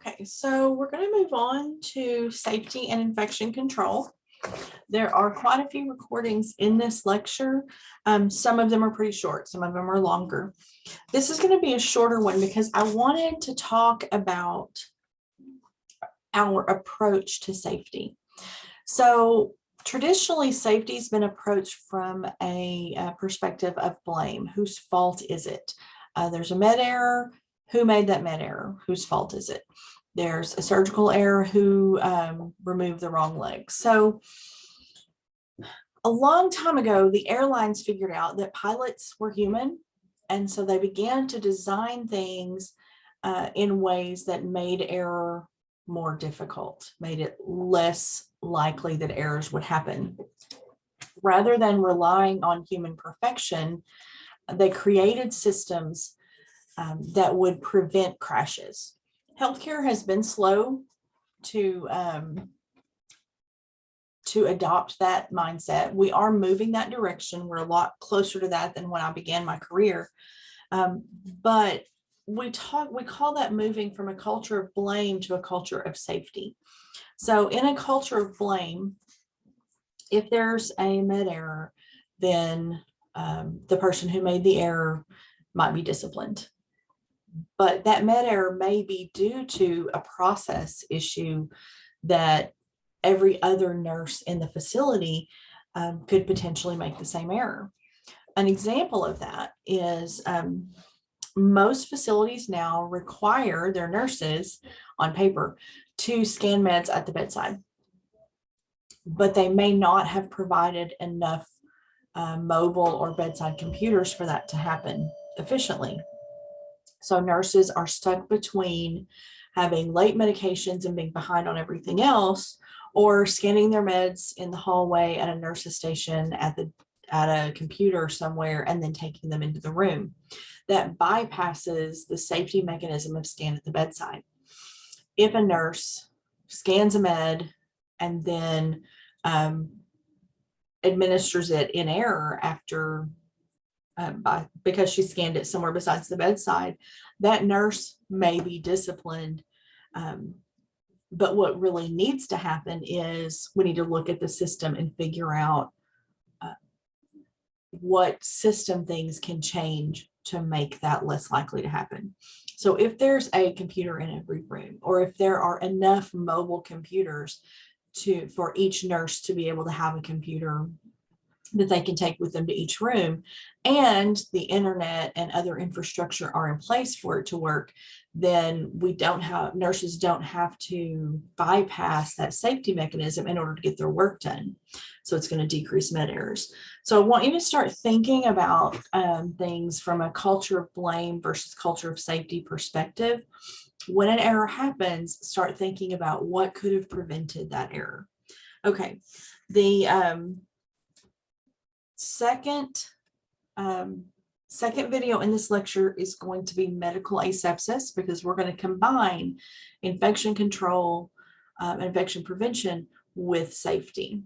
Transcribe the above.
Okay, so we're going to move on to safety and infection control. There are quite a few recordings in this lecture. Some of them are pretty short, some of them are longer. This is going to be a shorter one because I wanted to talk about our approach to safety. So traditionally, safety has been approached from a perspective of blame. Whose fault is it? There's a med error. Who made that med error? Whose fault is it? There's a surgical error. Who removed the wrong leg? So a long time ago, the airlines figured out that pilots were human. And so they began to design things in ways that made error more difficult, made it less likely that errors would happen. Rather than relying on human perfection, they created systems that would prevent crashes. Healthcare has been slow to adopt that mindset. We are moving that direction. We're a lot closer to that than when I began my career. But we call that moving from a culture of blame to a culture of safety. So in a culture of blame, if there's a med error, then the person who made the error might be disciplined. But that med error may be due to a process issue that every other nurse in the facility could potentially make the same error. An example of that is most facilities now require their nurses on paper to scan meds at the bedside, but they may not have provided enough mobile or bedside computers for that to happen efficiently. So nurses are stuck between having late medications and being behind on everything else, or scanning their meds in the hallway at a nurse's station at a computer somewhere and then taking them into the room. That bypasses the safety mechanism of scan at the bedside. If a nurse scans a med and then administers it in error after because she scanned it somewhere besides the bedside, that nurse may be disciplined. But what really needs to happen is we need to look at the system and figure out what system things can change to make that less likely to happen. So if there's a computer in every room, or if there are enough mobile computers for each nurse to be able to have a computer that they can take with them to each room, and the internet and other infrastructure are in place for it to work, then nurses don't have to bypass that safety mechanism in order to get their work done. So it's going to decrease med errors. So I want you to start thinking about things from a culture of blame versus culture of safety perspective. When an error happens, start thinking about what could have prevented that error. Okay, the second video in this lecture is going to be medical asepsis, because we're going to combine infection control and infection prevention with safety.